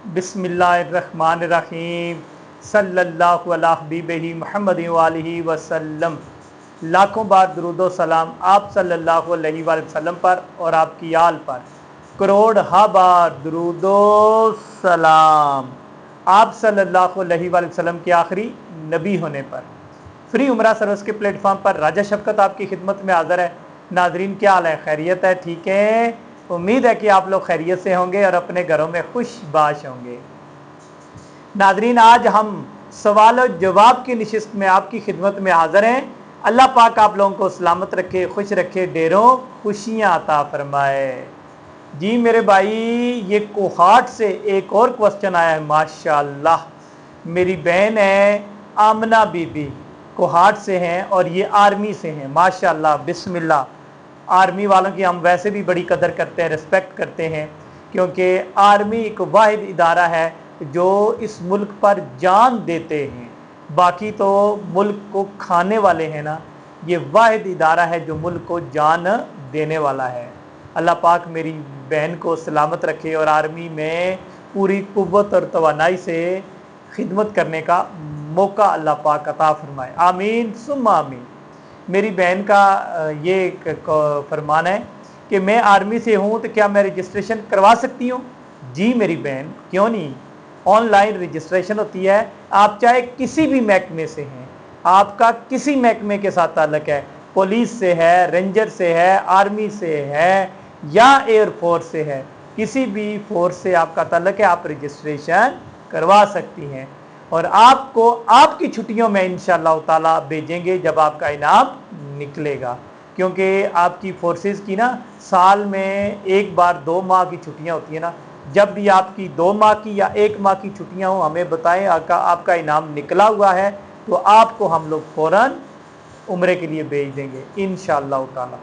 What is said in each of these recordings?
बिस्मिल्लाहिर्रहमानिर्रहीम सल्लल्लाहु अला हबीबिही मुहम्मद वालिही वसल्लम। लाखों बार दरूद व सलाम आप सल्लल्लाहु अलैहि वसल्लम पर और आपकी आल पर। करोड़ हा बार दरूद व सलाम आप सल्लल्लाहु अलैहि वसल्लम के आखिरी नबी होने पर। फ्री उमरा सर्विस के प्लेटफॉर्म पर राजा शफकत आपकी खिदमत में हाज़िर है। नाजरीन क्या हाल है, खैरियत है? ठीक है, उम्मीद है कि आप लोग खैरियत से होंगे और अपने घरों में खुशबाश होंगे। नाजरीन आज हम सवाल और जवाब की नशिस्त में आपकी खिदमत में हाज़िर हैं। अल्लाह पाक आप लोगों को सलामत रखे, खुश रखे, ढेरों खुशियाँ अता फरमाए। जी मेरे भाई, ये कोहाट से एक और क्वेश्चन आया है। माशाअल्लाह, मेरी बहन है आमना बीबी, कोहाट से हैं और ये आर्मी से हैं। माशाअल्लाह, बिस्मिल्लाह। आर्मी वालों की हम वैसे भी बड़ी कदर करते हैं, रिस्पेक्ट करते हैं, क्योंकि आर्मी एक वाहिद इदारा है जो इस मुल्क पर जान देते हैं। बाकी तो मुल्क को खाने वाले हैं ना, ये वाहिद इदारा है जो मुल्क को जान देने वाला है। अल्लाह पाक मेरी बहन को सलामत रखे और आर्मी में पूरी कुव्वत और तवानाई से खिदमत करने का मौका अल्लाह पाक अता फरमाए। आमीन सुम्मा आमीन। मेरी बहन का ये फरमान है कि मैं आर्मी से हूँ तो क्या मैं रजिस्ट्रेशन करवा सकती हूँ? जी मेरी बहन, क्यों नहीं। ऑनलाइन रजिस्ट्रेशन होती है। आप चाहे किसी भी महकमे से हैं, आपका किसी महकमे के साथ ताल्लुक है, पुलिस से है, रेंजर से है, आर्मी से है या एयरफोर्स से है, किसी भी फोर्स से आपका ताल्लुक है, आप रजिस्ट्रेशन करवा सकती हैं। और आपको आपकी छुट्टियों में इंशाअल्लाह ताला भेजेंगे जब आपका इनाम निकलेगा, क्योंकि आपकी फोर्सेस की ना साल में एक बार 2 माह की छुट्टियां होती है ना। जब भी आपकी 2 माह की या 1 माह की छुट्टियां हो, हमें बताएं आपका इनाम निकला हुआ है तो आपको हम लोग फ़ौरन उम्रे के लिए भेज देंगे इंशाअल्लाह ताला।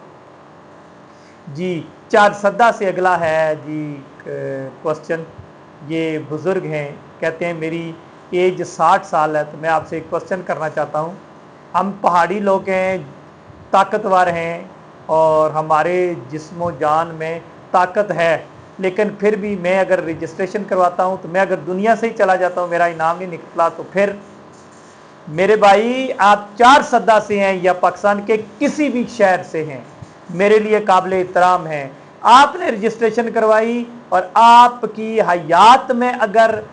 जी चारसदा से अगला है जी क्वेश्चन। ये बुज़ुर्ग हैं, कहते हैं मेरी एज 60 साल है, तो मैं आपसे एक क्वेश्चन करना चाहता हूँ। हम पहाड़ी लोग हैं, ताकतवर हैं और हमारे जिस्मो जान में ताकत है, लेकिन फिर भी मैं अगर रजिस्ट्रेशन करवाता हूँ तो मैं अगर दुनिया से ही चला जाता हूँ, मेरा इनाम नहीं निकला, तो फिर मेरे भाई आप चारसदा से हैं या पाकिस्तान के किसी भी शहर से हैं, मेरे लिए काबिल एहतराम है। आपने रजिस्ट्रेशन करवाई और आपकी हयात में अगर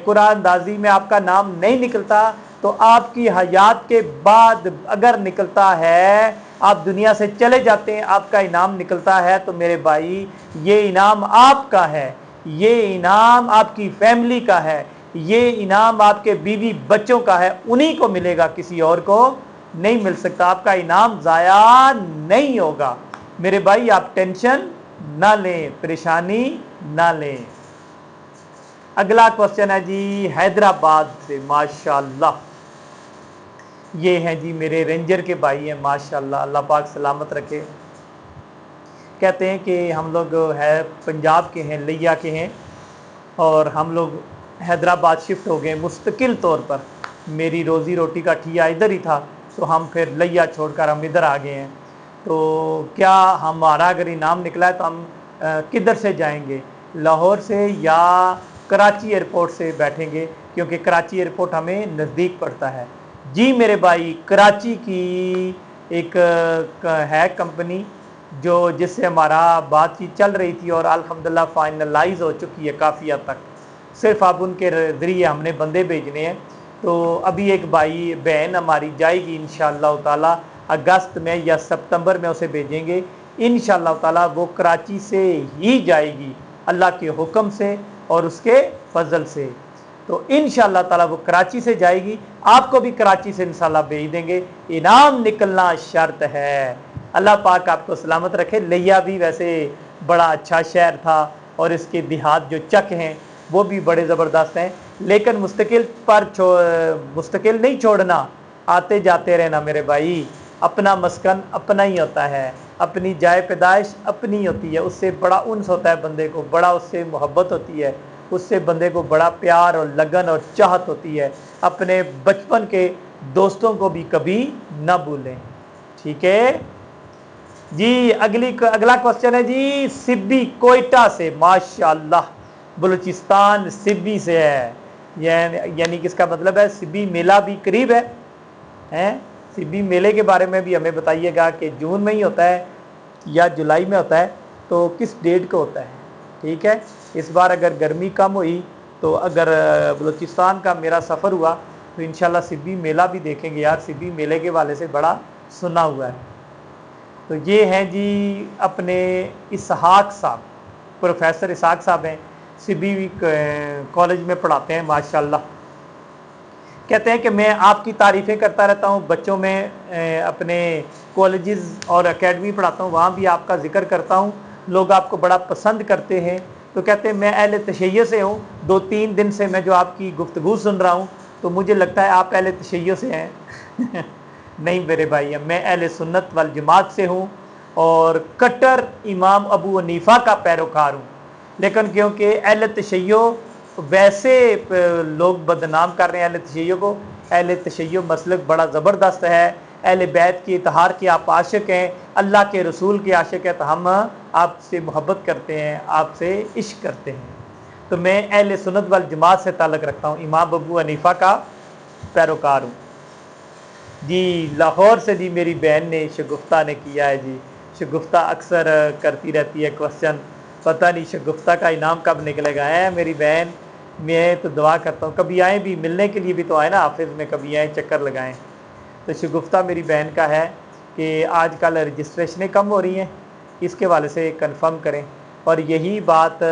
कुरानदाजी में आपका नाम नहीं निकलता, तो आपकी हयात के बाद अगर निकलता है, आप दुनिया से चले जाते हैं, आपका इनाम निकलता है, तो मेरे भाई ये इनाम आपका है, ये इनाम आपकी फैमिली का है, ये इनाम आपके बीवी बच्चों का है, उन्हीं को मिलेगा, किसी और को नहीं मिल सकता। आपका इनाम ज़ाया नहीं होगा। मेरे भाई आप टेंशन ना लें, परेशानी ना लें। अगला क्वेश्चन है जी हैदराबाद से। माशाअल्लाह, ये हैं जी मेरे रेंजर के भाई हैं, माशाअल्लाह, अल्लाह पाक सलामत रखे। कहते हैं कि हम लोग है पंजाब के हैं, लिया के हैं, और हम लोग हैदराबाद शिफ्ट हो गए मुस्तकिल तौर पर। मेरी रोज़ी रोटी का ठिया इधर ही था, तो हम फिर लिया छोड़कर हम इधर आ गए हैं। तो क्या हमारा अगर इनाम निकला है तो हम किधर से जाएंगे? लाहौर से या कराची एयरपोर्ट से बैठेंगे, क्योंकि कराची एयरपोर्ट हमें नज़दीक पड़ता है। जी मेरे भाई, कराची की एक है कंपनी जो जिससे हमारा बातचीत चल रही थी और अल्हम्दुलिल्लाह फाइनलाइज हो चुकी है काफ़ी हद तक। सिर्फ अब उनके ज़रिए हमने बंदे भेजने हैं। तो अभी एक भाई बहन हमारी जाएगी इंशाअल्लाह ताला, अगस्त में या सितंबर में उसे भेजेंगे इंशाअल्लाह ताला। वो कराची से ही जाएगी अल्लाह के हुक्म से और उसके फजल से। तो इंशाअल्लाह ताला वो कराची से जाएगी, आपको भी कराची से इंशाअल्लाह भेज देंगे। इनाम निकलना शर्त है। अल्लाह पाक आपको सलामत रखे। लिया भी वैसे बड़ा अच्छा शहर था और इसके देहात जो चक हैं वो भी बड़े ज़बरदस्त हैं, लेकिन मुस्तकिल नहीं छोड़ना, आते जाते रहना मेरे भाई। अपना मस्कन अपना ही होता है, अपनी जाए पैदाइश अपनी होती है, उससे बड़ा उन्स होता है बंदे को, बड़ा उससे मोहब्बत होती है, उससे बंदे को बड़ा प्यार और लगन और चाहत होती है। अपने बचपन के दोस्तों को भी कभी ना भूलें, ठीक है जी। अगला क्वेश्चन है जी सिब्बी कोयटा से। माशाअल्लाह, بلوچستان سبی سے ہے، یعنی کہ اس کا مطلب ہے سبی میلہ بھی قریب ہے۔ سبی میلے کے بارے میں بھی ہمیں بتائیے گا کہ جون میں ہی ہوتا ہے یا جولائی میں ہوتا ہے، تو کس ڈیٹ کو ہوتا ہے، ٹھیک ہے۔ اس بار اگر گرمی کم ہوئی تو اگر بلوچستان کا میرا سفر ہوا تو انشاءاللہ سبی میلہ بھی دیکھیں گے یار، سبی میلے کے والے سے بڑا سنا ہوا ہے۔ تو یہ ہیں جی اپنے اسحاق صاحب، پروفیسر اسحاق صاحب ہیں، سبی کالج میں پڑھاتے ہیں ماشاءاللہ۔ کہتے ہیں کہ میں آپ کی تعریفیں کرتا رہتا ہوں، بچوں میں اپنے کالجز اور اکیڈمی پڑھاتا ہوں، وہاں بھی آپ کا ذکر کرتا ہوں، لوگ آپ کو بڑا پسند کرتے ہیں۔ تو کہتے ہیں میں اہل تشیع سے ہوں، 2-3 دن سے میں جو آپ کی گفتگو سن رہا ہوں تو مجھے لگتا ہے آپ اہل تشیع سے ہیں۔ نہیں میرے بھائی، میں اہل سنت والجماعت سے ہوں اور کٹر امام ابو حنیفہ کا پیروکار ہوں، لیکن کیونکہ اہل تشیع ویسے لوگ بدنام کر رہے ہیں اہل تشیع کو، اہل تشیع مسلک بڑا زبردست ہے، اہل بیت کی اطہار کے آپ عاشق ہیں، اللہ کے رسول کے عاشق ہیں، تو ہم آپ سے محبت کرتے ہیں، آپ سے عشق کرتے ہیں۔ تو میں اہل سنت والجماعت سے تعلق رکھتا ہوں، امام ابو حنیفہ کا پیروکار ہوں۔ جی لاہور سے جی میری بہن نے شگفتہ نے کیا ہے جی، شگفتہ اکثر کرتی رہتی ہے کوسچن، پتہ نہیں شگفتہ کا انعام کب نکلے گا ہے میری بہن۔ میں تو دعا کرتا ہوں کبھی آئیں بھی، ملنے کے لیے بھی تو آئیں نا حافظ میں، کبھی آئیں چکر لگائیں۔ تو شگفتہ میری بہن کا ہے کہ آج کل رجسٹریشنیں کم ہو رہی ہیں، اس کے والے سے کنفرم کریں۔ اور یہی بات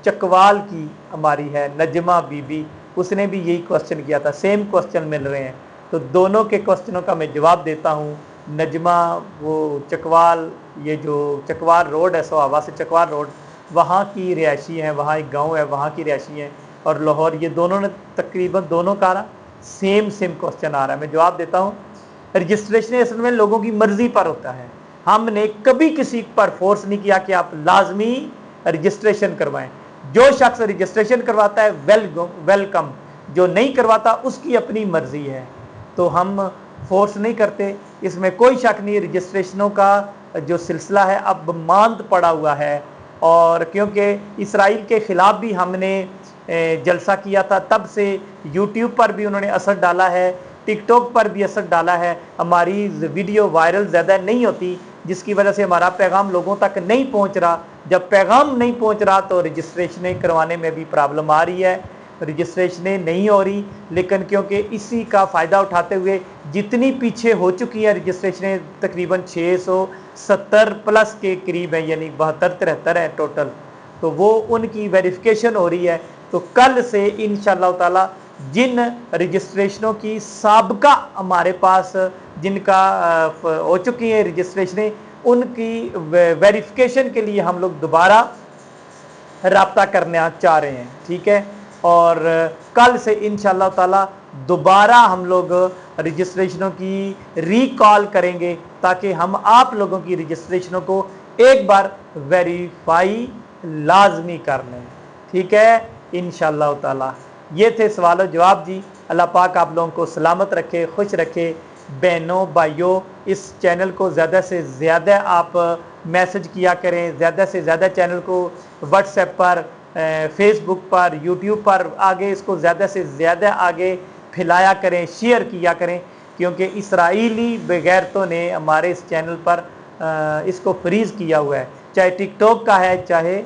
چکوال کی ہماری ہے نجمہ بی بی، اس نے بھی یہی کوسچن کیا تھا، سیم کوسچن مل رہے ہیں، تو دونوں کے کوسچنوں کا میں جواب دیتا ہوں۔ نجمہ وہ چکوال، یہ جو چکوال روڈ ہے سوہاوا سے چکوال روڈ، وہاں کی رہائشی ہیں، وہاں ایک گاؤں ہے وہاں کی رہائشی ہیں، اور لاہور، یہ دونوں نے تقریباً دونوں کا سیم کوسچن آ رہا ہے، میں جواب دیتا ہوں۔ رجسٹریشن اصل میں لوگوں کی مرضی پر ہوتا ہے، ہم نے کبھی کسی پر فورس نہیں کیا کہ آپ لازمی رجسٹریشن کروائیں۔ جو شخص رجسٹریشن کرواتا ہے ویلکم، جو نہیں کرواتا اس کی اپنی مرضی ہے، تو ہم فورس نہیں کرتے، اس میں کوئی شک نہیں۔ رجسٹریشنوں کا جو سلسلہ ہے اب ماند پڑا ہوا ہے، اور کیونکہ اسرائیل کے خلاف بھی ہم نے جلسہ کیا تھا، تب سے یوٹیوب پر بھی انہوں نے اثر ڈالا ہے، ٹک ٹاک پر بھی اثر ڈالا ہے، ہماری ویڈیو وائرل زیادہ نہیں ہوتی، جس کی وجہ سے ہمارا پیغام لوگوں تک نہیں پہنچ رہا۔ جب پیغام نہیں پہنچ رہا تو رجسٹریشنیں کروانے میں بھی پرابلم آ رہی ہے، رجسٹریشنیں نہیں ہو رہی، لیکن کیونکہ اسی کا فائدہ اٹھاتے ہوئے جتنی پیچھے ہو چکی ہیں رجسٹریشنیں تقریباً 670 پلس کے قریب ہیں، یعنی 72-73 ہیں ٹوٹل، تو وہ ان کی ویریفیکیشن ہو رہی ہے۔ تو کل سے انشاءاللہ تعالی جن رجسٹریشنوں کی سابقہ ہمارے پاس جن کا ہو چکی ہیں رجسٹریشنیں، ان کی ویریفیکیشن کے لیے ہم لوگ دوبارہ رابطہ کرنا چاہ رہے ہیں، ٹھیک ہے۔ اور کل سے انشاءاللہ تعالی دوبارہ ہم لوگ رجسٹریشنوں کی ریکال کریں گے، تاکہ ہم آپ لوگوں کی رجسٹریشنوں کو ایک بار ویریفائی لازمی کر لیں، ٹھیک ہے انشاءاللہ تعالی۔ یہ تھے سوال و جواب جی۔ اللہ پاک آپ لوگوں کو سلامت رکھے، خوش رکھے۔ بہنوں بھائیوں، اس چینل کو زیادہ سے زیادہ آپ میسج کیا کریں، زیادہ سے زیادہ چینل کو واٹس ایپ پر، فیس بک پر، یوٹیوب پر آگے اس کو زیادہ سے زیادہ آگے پھیلایا کریں، شیئر کیا کریں، کیونکہ اسرائیلی بغیرتوں نے ہمارے اس چینل پر اس کو فریز کیا ہوا ہے، چاہے ٹک ٹاک کا ہے، چاہے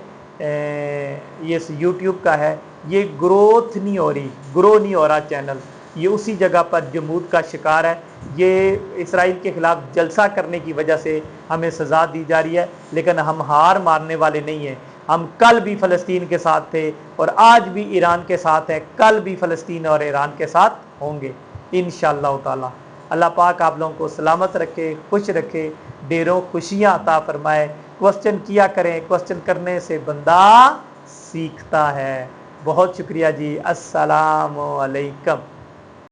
یہ یوٹیوب کا ہے، یہ گروتھ نہیں ہو رہی، گرو نہیں ہو رہا چینل، یہ اسی جگہ پر جمود کا شکار ہے۔ یہ اسرائیل کے خلاف جلسہ کرنے کی وجہ سے ہمیں سزا دی جا رہی ہے، لیکن ہم ہار مارنے والے نہیں ہیں۔ ہم کل بھی فلسطین کے ساتھ تھے اور آج بھی ایران کے ساتھ ہیں، کل بھی فلسطین اور ایران کے ساتھ ہوں گے انشاءاللہ تعالی۔ اللہ پاک آپ لوگوں کو سلامت رکھے، خوش رکھے، ڈھیروں خوشیاں عطا فرمائے۔ کوسچن کیا کریں، کوسچن کرنے سے بندہ سیکھتا ہے۔ بہت شکریہ جی، السلام علیکم۔